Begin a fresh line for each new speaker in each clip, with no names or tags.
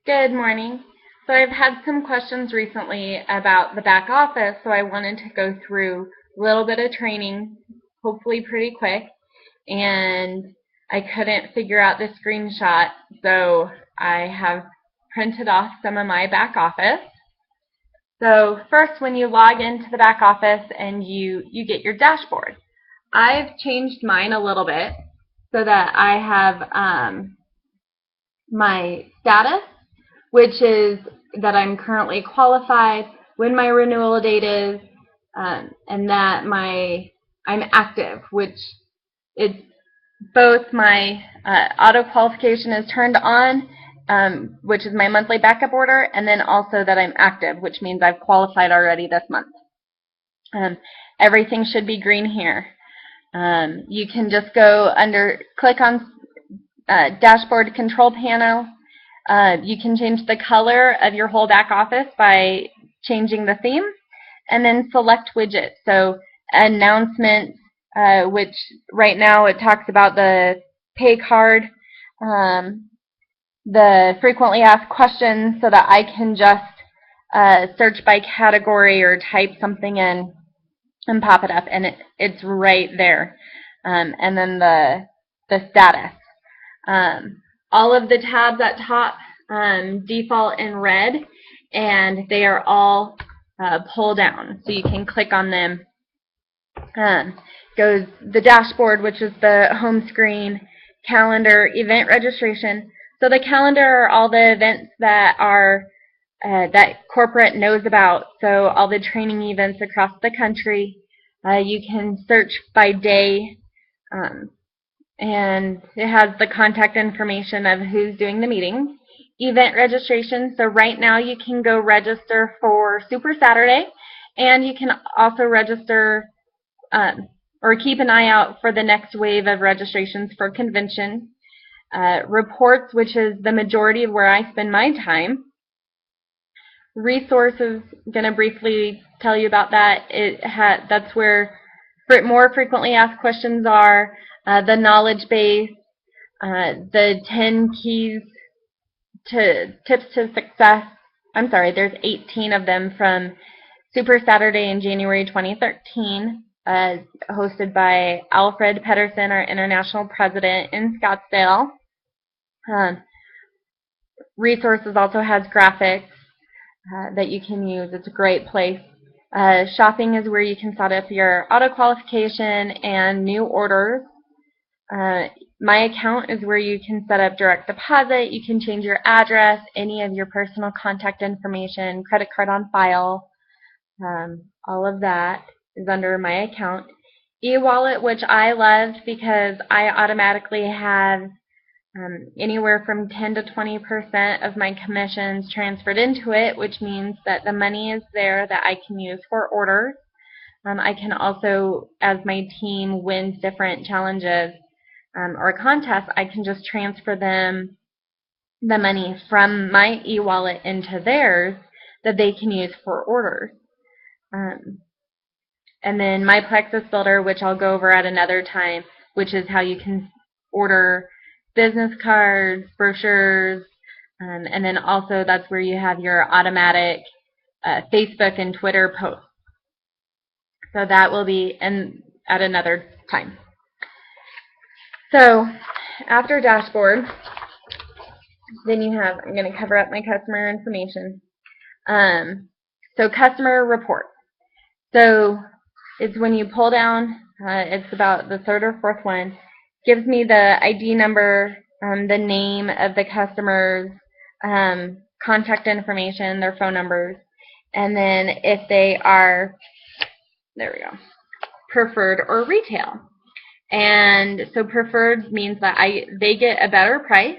Good morning. So I've had some questions recently about the back office, so I wanted to go through a little bit of training, hopefully pretty quick, and I couldn't figure out the screenshot, so I have printed off some of my back office. So first, when you log into the back office and you get your dashboard, I've changed mine a little bit so that I have my status, which is that I'm currently qualified, when my renewal date is, and that I'm active, which it's both my auto qualification is turned on, which is my monthly backup order, and then also that I'm active, which means I've qualified already this month. Everything should be green here. You can just go click on dashboard control panel. You can change the color of your whole back office by changing the theme, and then select widgets. So announcements, which right now it talks about the pay card, the frequently asked questions, so that I can just search by category or type something in and pop it up, and it's right there. And then the status. All of the tabs at top default in red, and they are all pull down, so you can click on them. Goes the dashboard, which is the home screen, calendar, event registration. So the calendar are all the events that are that corporate knows about. So all the training events across the country. You can search by day. And it has the contact information of who's doing the meetings. Event registration, so right now you can go register for Super Saturday, and you can also register or keep an eye out for the next wave of registrations for convention. Reports, which is the majority of where I spend my time. Resources, going to briefly tell you about that. That's where more frequently asked questions are. The knowledge base, the 10 keys to tips to success. I'm sorry, there's 18 of them from Super Saturday in January 2013, hosted by Alfred Pedersen, our international president in Scottsdale. Resources also has graphics that you can use. It's a great place. Shopping is where you can set up your auto qualification and new orders. My account is where you can set up direct deposit, you can change your address, any of your personal contact information, credit card on file, all of that is under my account. E-wallet, which I loved because I automatically have anywhere from 10 to 20% of my commissions transferred into it, which means that the money is there that I can use for orders. I can also, as my team wins different challenges, or contests, I can just transfer them the money from my e-wallet into theirs that they can use for orders. And then my Plexus Builder, which I'll go over at another time, which is how you can order business cards, brochures, and then also that's where you have your automatic Facebook and Twitter posts. So that will be at another time. So after dashboard, then you have, I'm going to cover up my customer information. So customer report. So it's when you pull down, it's about the third or fourth one, gives me the ID number, the name of the customer's contact information, their phone numbers, and then if they are, there we go, preferred or retail. And so preferred means that they get a better price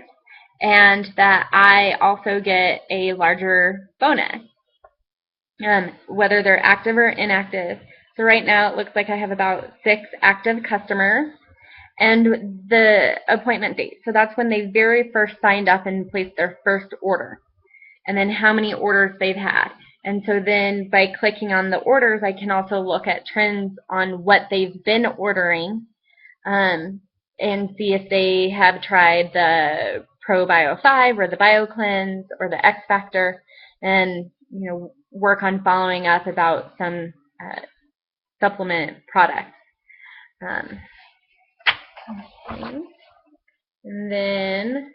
and that I also get a larger bonus, whether they're active or inactive. So right now it looks like I have about 6 active customers, and the appointment date. So that's when they very first signed up and placed their first order, and then how many orders they've had. And so then by clicking on the orders, I can also look at trends on what they've been ordering. and see if they have tried the ProBio 5 or the BioCleanse or the X Factor, and work on following up about some supplement products. And then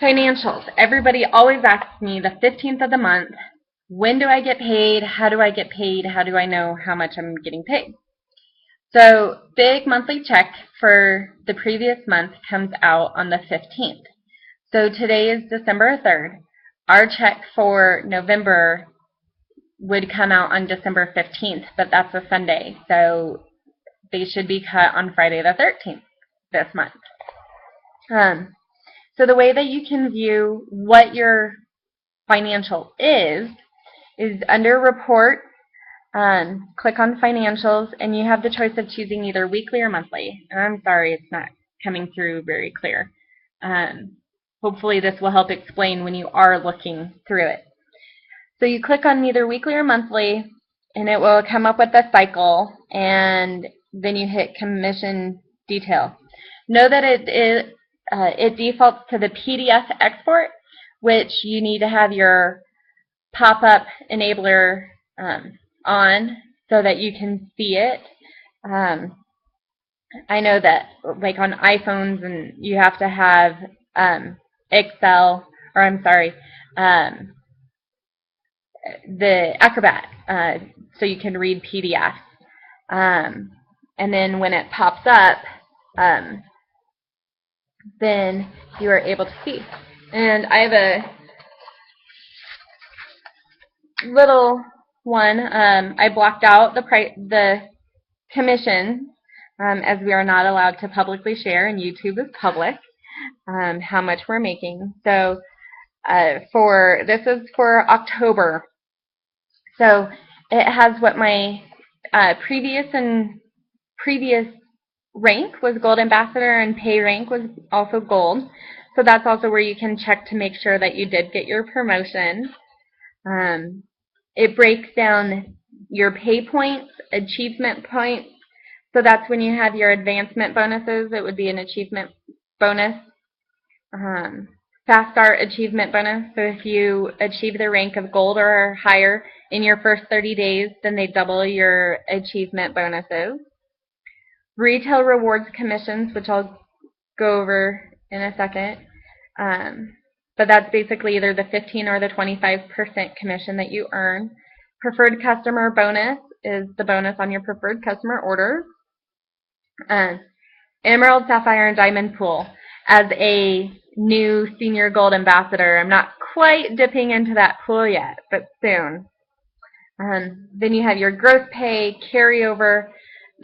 financials. Everybody always asks me the 15th of the month, when do I get paid? How do I get paid? How do I know how much I'm getting paid? So big monthly check for the previous month comes out on the 15th. So today is December 3rd. Our check for November would come out on December 15th, but that's a Sunday. So they should be cut on Friday the 13th this month. So the way that you can view what your financial is under Report, click on Financials, and you have the choice of choosing either weekly or monthly. And I'm sorry it's not coming through very clear. Hopefully this will help explain when you are looking through it. So you click on either weekly or monthly, and it will come up with a cycle, and then you hit Commission Detail. Know that it defaults to the PDF export, which you need to have your pop-up enabler on so that you can see it. I know that like on iPhones, and you have to have Excel, or I'm sorry, the Acrobat, so you can read PDFs. And then when it pops up, then you are able to see. And I have a little one. I blocked out the commission, as we are not allowed to publicly share, and YouTube is public, how much we're making. So this is for October. So it has what my previous rank was Gold Ambassador, and pay rank was also Gold. So that's also where you can check to make sure that you did get your promotion. It breaks down your pay points, achievement points. So that's when you have your advancement bonuses. It would be an achievement bonus. Fast Start achievement bonus. So if you achieve the rank of Gold or higher in your first 30 days, then they double your achievement bonuses. Retail rewards commissions, which I'll go over in a second. But that's basically either the 15 or the 25% commission that you earn. Preferred customer bonus is the bonus on your preferred customer orders. Emerald, Sapphire, and Diamond pool. As a new senior Gold Ambassador, I'm not quite dipping into that pool yet, but soon. Then you have your gross pay, carryover.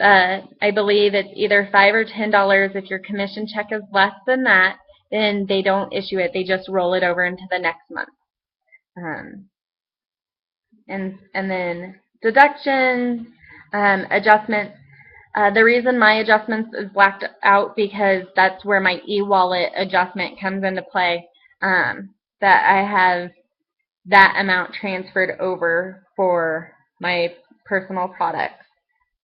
I believe it's either $5 or $10. If your commission check is less than that, then they don't issue it. They just roll it over into the next month. And then deductions, adjustments. The reason my adjustments is blacked out because that's where my e-wallet adjustment comes into play, that I have that amount transferred over for my personal products.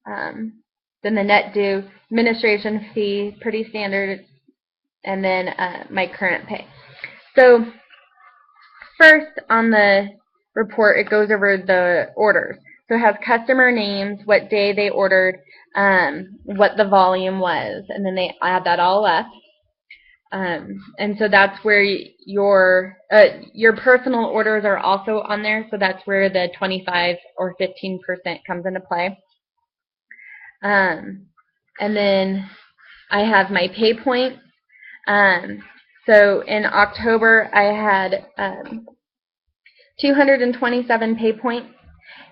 Then the net due, administration fee, pretty standard, and then my current pay. So first on the report, it goes over the orders. So it has customer names, what day they ordered, what the volume was, and then they add that all up. And so that's where your personal orders are also on there, so that's where the 25 or 15% comes into play. And then I have my pay points. So in October, I had 227 pay points,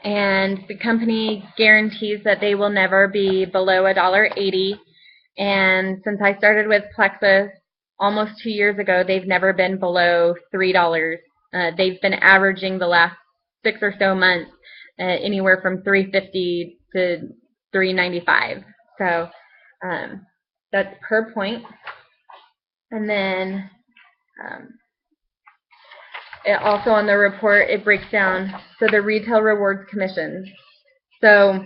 and the company guarantees that they will never be below $1.80. And since I started with Plexus almost 2 years ago, they've never been below $3. They've been averaging the last 6 or so months anywhere from $3.50 to $3.95. So that's per point. And then also on the report, it breaks down, so the retail rewards commissions. So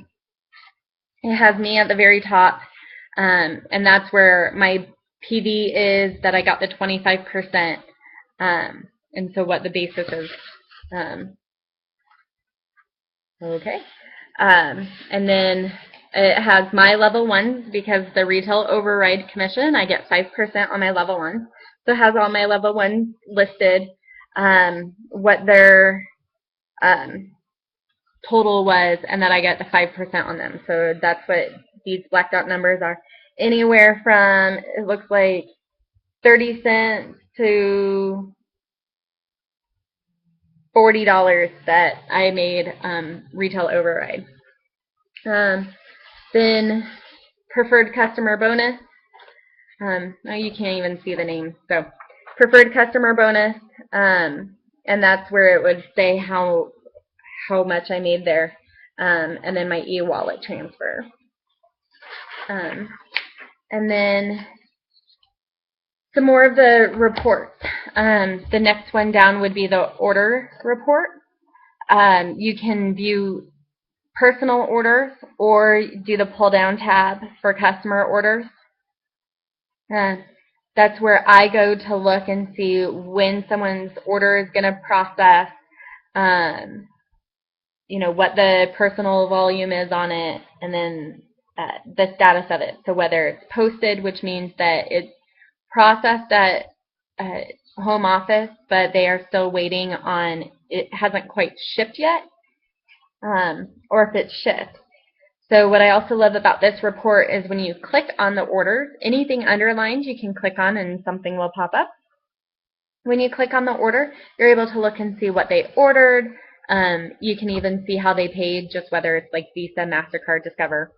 it has me at the very top. And that's where my PV is, that I got the 25%, and so what the basis is. Okay. And then it has my level 1s, because the retail override commission, I get 5% on my level 1. So it has all my level 1s listed, what their total was, and that I get the 5% on them. So that's what these blacked out numbers are. Anywhere from, it looks like, 30 cents to $40 that I made retail override. Then preferred customer bonus. Oh, you can't even see the name. So preferred customer bonus, and that's where it would say how much I made there, and then my e-wallet transfer. And then some more of the reports. The next one down would be the order report. You can view personal orders or do the pull down tab for customer orders. That's where I go to look and see when someone's order is going to process, what the personal volume is on it, and then the status of it. So whether it's posted, which means that it's processed at home office, but they are still waiting on, it hasn't quite shipped yet, or if it's shipped. So what I also love about this report is when you click on the orders, anything underlined you can click on and something will pop up. When you click on the order, you're able to look and see what they ordered. You can even see how they paid, just whether it's like Visa, MasterCard, Discover.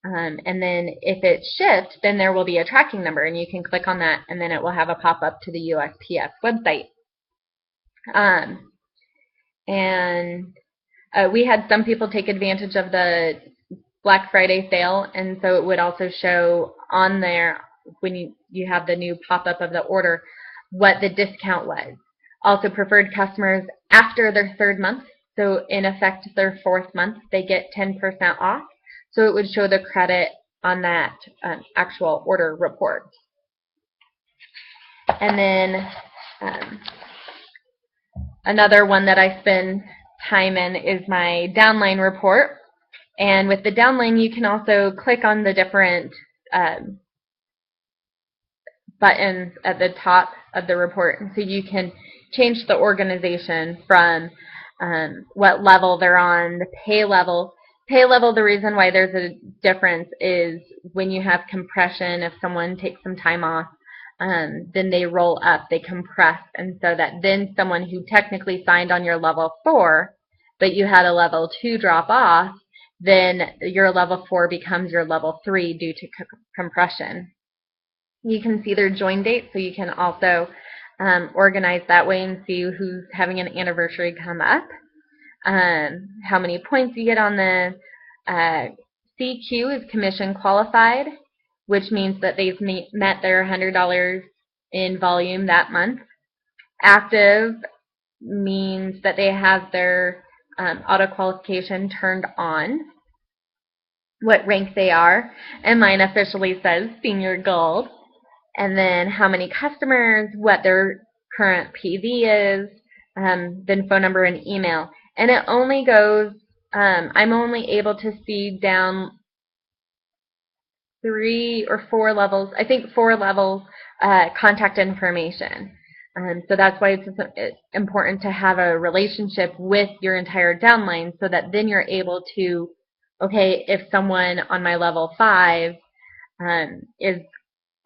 And then if it's shipped, then there will be a tracking number, and you can click on that, and then it will have a pop-up to the USPS website. We had some people take advantage of the Black Friday sale, and so it would also show on there, when you have the new pop-up of the order, what the discount was. Also, preferred customers after their 3rd month, so in effect their 4th month, they get 10% off. So it would show the credit on that actual order report. And then another one that I spend time in is my downline report. And with the downline, you can also click on the different buttons at the top of the report. And so you can change the organization from what level they're on, the pay level. Pay level, the reason why there's a difference is when you have compression, if someone takes some time off, then they roll up, they compress, and so that then someone who technically signed on your level 4, but you had a level 2 drop off, then your level 4 becomes your level 3 due to compression. You can see their join date, so you can also organize that way and see who's having an anniversary come up. How many points you get on the CQ is commission qualified, which means that they've met their $100 in volume that month. Active means that they have their auto qualification turned on, what rank they are, and mine officially says senior gold. And then how many customers, what their current PV is, then phone number and email. And it only goes, I'm only able to see down 3 or 4 levels, I think 4 levels, contact information. So that's why it's important to have a relationship with your entire downline, so that then you're able to, okay, if someone on my level 5 is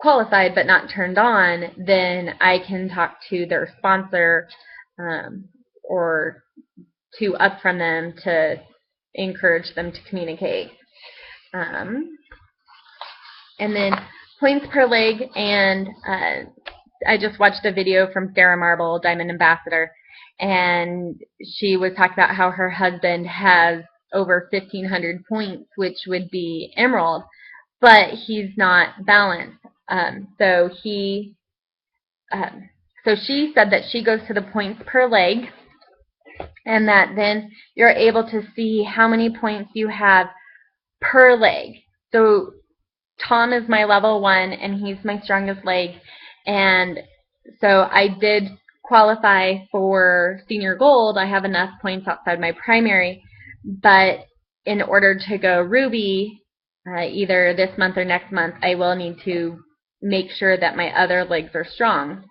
qualified but not turned on, then I can talk to their sponsor or to up from them to encourage them to communicate. And then points per leg, and I just watched a video from Sarah Marble, Diamond Ambassador, and she was talking about how her husband has over 1,500 points, which would be emerald, but he's not balanced. So she said that she goes to the points per leg, and that then you're able to see how many points you have per leg. So Tom is my level 1, and he's my strongest leg, and so I did qualify for senior gold. I have enough points outside my primary, but in order to go ruby, either this month or next month, I will need to make sure that my other legs are strong.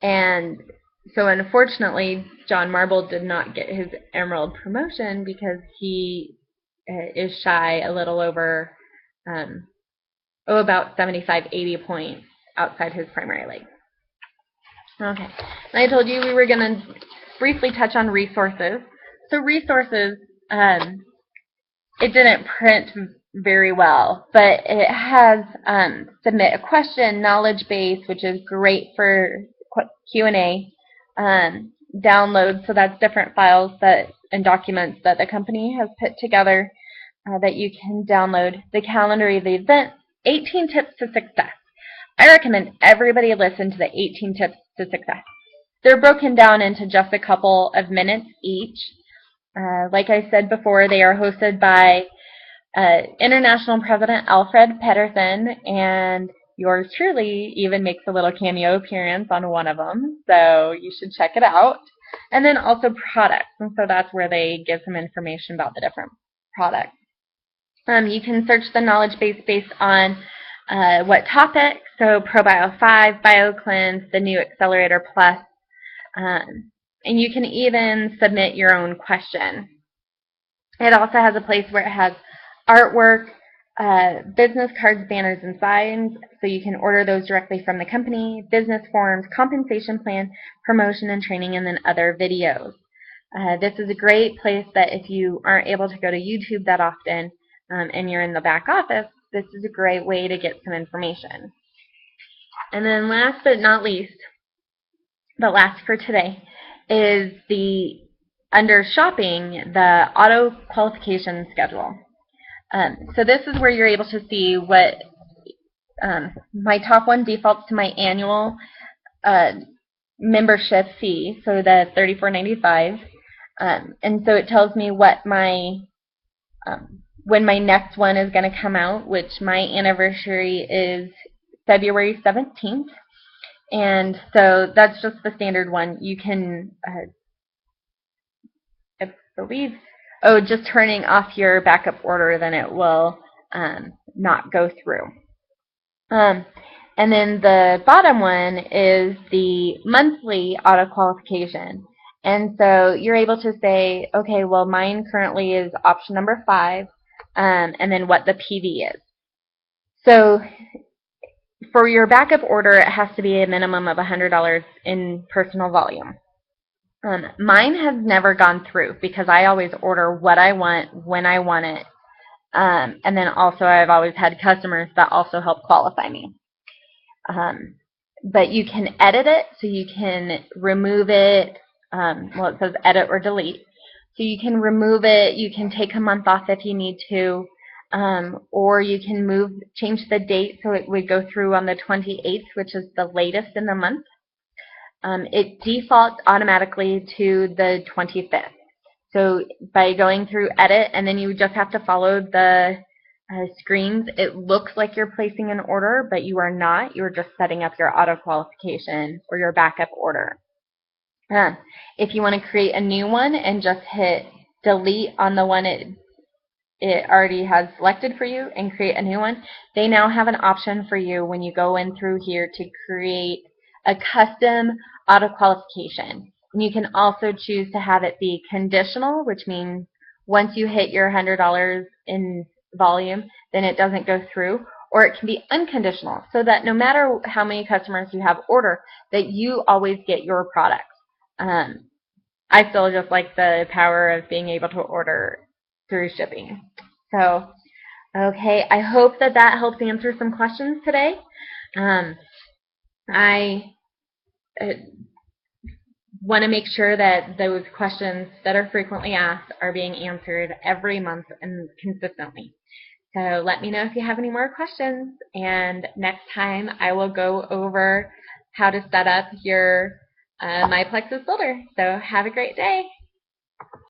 And so unfortunately, John Marble did not get his emerald promotion because he is shy a little over, about 75, 80 points outside his primary leg. Okay, and I told you we were going to briefly touch on resources. So resources, it didn't print very well, but it has submit a question, knowledge base, which is great for Q&A, download, so that's different files and documents that the company has put together that you can download. The calendar of the event, 18 tips to success. I recommend everybody listen to the 18 tips to success. They're broken down into just a couple of minutes each. Like I said before, they are hosted by International President Alfred Pedersen, and yours truly even makes a little cameo appearance on one of them, so you should check it out. And then also products, and so that's where they give some information about the different products. You can search the knowledge base based on what topic, so ProBio 5, BioCleanse, the new Accelerator Plus, and you can even submit your own question. It also has a place where it has artwork, business cards, banners, and signs, so you can order those directly from the company, business forms, compensation plan, promotion and training, and then other videos. This is a great place that if you aren't able to go to YouTube that often and you're in the back office, this is a great way to get some information. And then last but not least, but last for today, is under shopping, the auto qualification schedule. So this is where you're able to see what my top one defaults to my annual membership fee, so the $34.95, and so it tells me what my when my next one is going to come out, which my anniversary is February 17th, and so that's just the standard one. You can, I believe, just turning off your backup order, then it will not go through. And then the bottom one is the monthly auto qualification. And so you're able to say, okay, well, mine currently is option number 5, and then what the PV is. So for your backup order, it has to be a minimum of $100 in personal volume. Mine has never gone through because I always order what I want when I want it. And then also I've always had customers that also help qualify me. But you can edit it, so you can remove it. Well, it says edit or delete. So you can remove it. You can take a month off if you need to. Or you can change the date so it would go through on the 28th, which is the latest in the month. It defaults automatically to the 25th. So by going through edit, and then you just have to follow the screens, it looks like you're placing an order, but you are not. You're just setting up your auto qualification or your backup order. If you want to create a new one and just hit delete on the one it already has selected for you and create a new one, they now have an option for you when you go in through here to create a custom auto qualification. And you can also choose to have it be conditional, which means once you hit your $100 in volume, then it doesn't go through. Or it can be unconditional, so that no matter how many customers you have order, that you always get your products. I still just like the power of being able to order through shipping. So, okay, I hope that helps answer some questions today. I want to make sure that those questions that are frequently asked are being answered every month and consistently. So let me know if you have any more questions, and next time I will go over how to set up your My Plexus Builder. So have a great day.